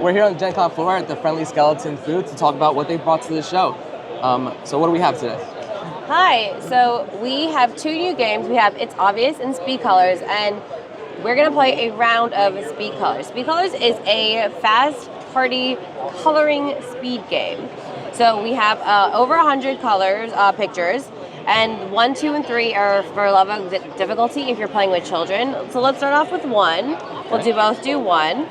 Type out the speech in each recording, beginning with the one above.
We're here on Gen Con floor at the Friendly Skeleton Food to talk about what they brought to the show. So what do we have today? Hi, so we have two new games. We have It's Obvious and Speed Colors, and we're gonna play a round of Speed Colors. Speed Colors is a fast party coloring speed game. So we have over 100 colors, pictures, and 1, 2, and 3 are for level of difficulty if you're playing with children. So let's start off with 1. We'll do 1.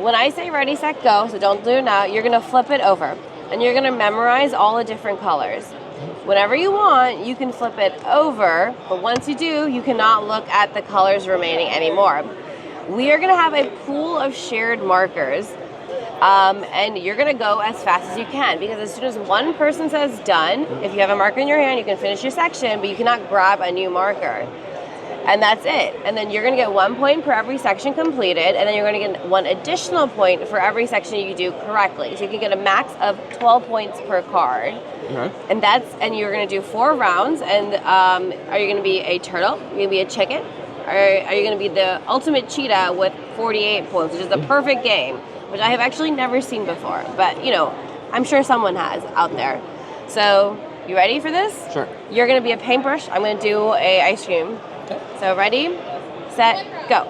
When I say ready, set, go, so don't do it now, you're gonna flip it over and you're gonna memorize all the different colors. Whenever you want, you can flip it over, but once you do, you cannot look at the colors remaining anymore. We are gonna have a pool of shared markers, and you're gonna go as fast as you can, because as soon as one person says done, if you have a marker in your hand, you can finish your section, but you cannot grab a new marker. And that's it. And then you're gonna get 1 point per every section completed, and then you're gonna get 1 additional point for every section you do correctly. So you can get a max of 12 points per card. Okay. And you're gonna do 4 rounds. And are you gonna be a turtle? Are you gonna be a chicken? Or are you gonna be the ultimate cheetah with 48 points, which is the perfect game, which I have actually never seen before. But you know, I'm sure someone has out there. So you ready for this? Sure. You're gonna be a paintbrush. I'm gonna do a ice cream. Okay. So ready, set, go.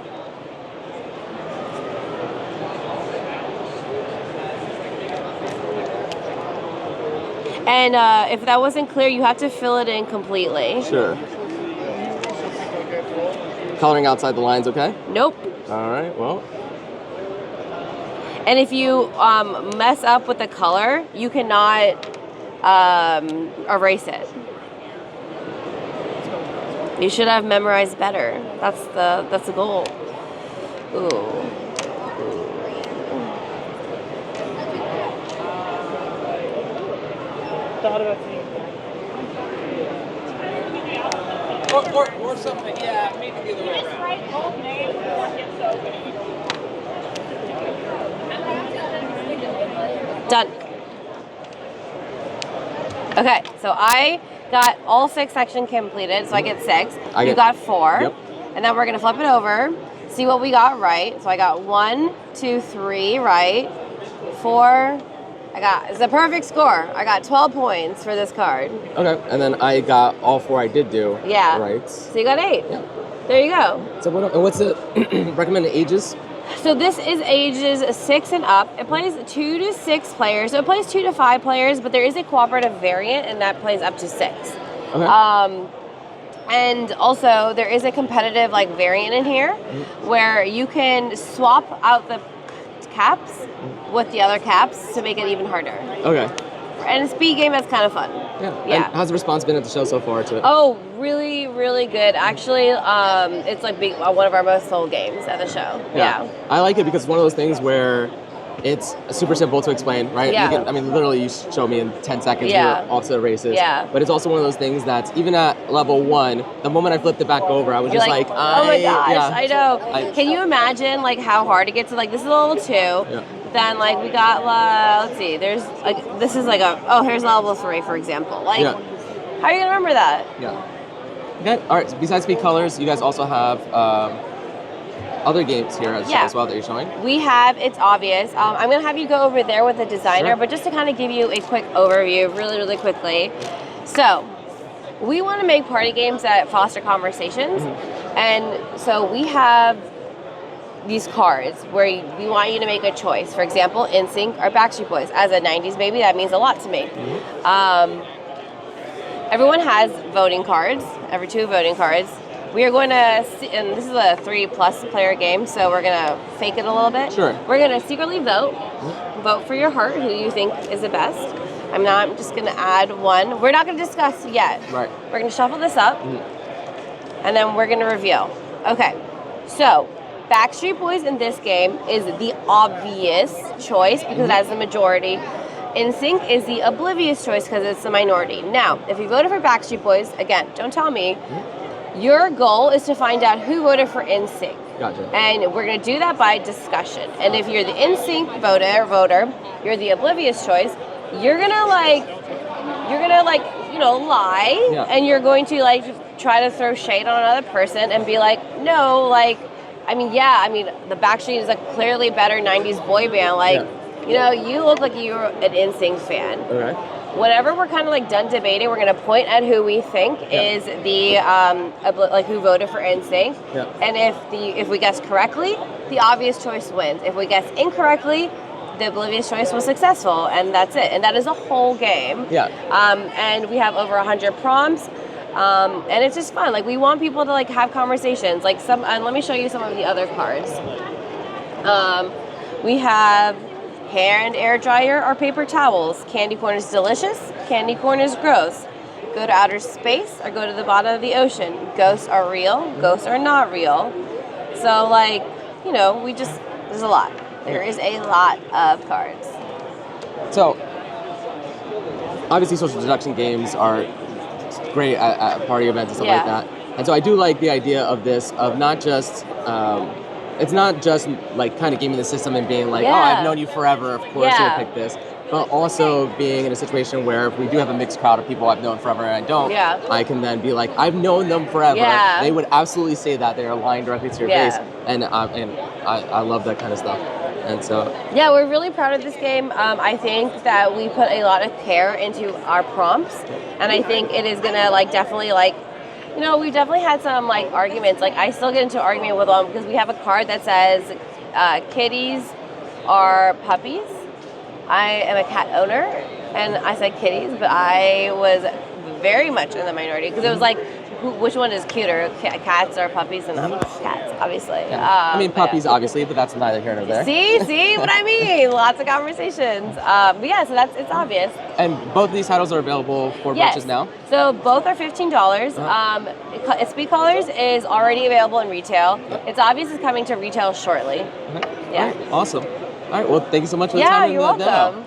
And if that wasn't clear, you have to fill it in completely. Sure. Coloring outside the lines, okay? Nope. All right, well. And if you mess up with the color, you cannot erase it. You should have memorized better. That's the goal. Ooh. Thought about seeing or something, yeah, maybe the other way around. Done. Okay, so I got all 6 sections completed, so I get 6. You got 4. Yep. And then we're gonna flip it over, see what we got right. So I got 1, 2, 3 right, 4. It's a perfect score. I got 12 points for this card. Okay, and then I got all 4 I did do. Yeah. Right. So you got 8. Yeah. There you go. So what's the recommended ages? So this is ages 6 and up. It plays 2 to 6 players. So it plays 2 to 5 players, but there is a cooperative variant, and that plays up to 6. Okay. And also there is a competitive variant in here where you can swap out the caps with the other caps to make it even harder. Okay. And a speed game that's kind of fun. Yeah. And how's the response been at the show so far to it? Oh, really, really good. Actually, it's one of our most sold games at the show. Yeah. I like it because it's one of those things where it's super simple to explain, right? Yeah. Literally you show me in 10 seconds, Yeah. we're off to the races. Yeah. But it's also one of those things that even at level 1, the moment I flipped it back over, I was You're just like, oh my gosh, yeah. I know. Can you imagine how hard it gets to this is level 2. Yeah. Then we got let's see, there's this is here's level 3 for example. How are you gonna remember that? Yeah. Okay. All right. So besides Speed Colors, you guys also have other games here as well that you're showing. We have It's Obvious. I'm gonna have you go over there with the designer, but just to kind of give you a quick overview, really quickly. So we want to make party games that foster conversations, and so we have these cards where we want you to make a choice. For example, NSYNC or Backstreet Boys. As a 90s baby, that means a lot to me. Everyone has voting cards, every 2 voting cards. We are going to, and this is a 3+ player game, so we're going to fake it a little bit. Sure. We're going to secretly vote. Vote for your heart, who you think is the best. I'm just going to add 1. We're not going to discuss yet. Right. We're going to shuffle this up, and then we're going to reveal. Okay, so Backstreet Boys in this game is the obvious choice because it has the majority. NSYNC is the oblivious choice because it's the minority. Now, if you voted for Backstreet Boys, again, don't tell me, your goal is to find out who voted for NSYNC. Gotcha. And we're going to do that by discussion. And if you're the NSYNC voter, you're the oblivious choice, you're going to lie, and you're going to try to throw shade on another person and be like, no, I mean, yeah, I mean, the Backstreet is a clearly better 90s boy band. Like, you know, you look like you're an NSYNC fan. All right. Whenever we're kind of like done debating, we're going to point at who we think is the like who voted for NSYNC. Yeah. And if we guess correctly, the obvious choice wins. If we guess incorrectly, the oblivious choice was successful, and that's it. And that is a whole game. Yeah. And we have over 100 prompts. And it's just fun. Like, we want people to like have conversations. Like let me show you some of the other cards. We have hair and air dryer or paper towels. Candy corn is delicious. Candy corn is gross. Go to outer space or go to the bottom of the ocean. Ghosts are real. Ghosts are not real. So like, you know, there's a lot. There is a lot of cards. So, obviously, social deduction games are great at party events and stuff like that. And so I do like the idea of this, of not just, it's not just like kind of gaming the system and being like, oh, I've known you forever, of course you'll pick this. But also being in a situation where if we do have a mixed crowd of people I've known forever and I don't, I can then be like, I've known them forever. Yeah. They would absolutely say that. They're lying directly to your face. And I love that kind of stuff. And so yeah, we're really proud of this game. I think that we put a lot of care into our prompts, and I think it is gonna like definitely like, you know, we definitely had some like arguments. Like I still get into an argument with them because we have a card that says kitties are puppies. I am a cat owner, and I said kitties, but I was very much in the minority because it was like, which one is cuter, cats or puppies? And cats, obviously. I mean, puppies, obviously, but that's neither here nor there. See what I mean? Lots of conversations. But yeah, so it's obvious. And both of these titles are available for purchase now? So both are $15. Speed Colors is already available in retail. It's obvious it's coming to retail shortly. Yeah. All right, awesome. All right, well, thank you so much for the time. Yeah, you're welcome.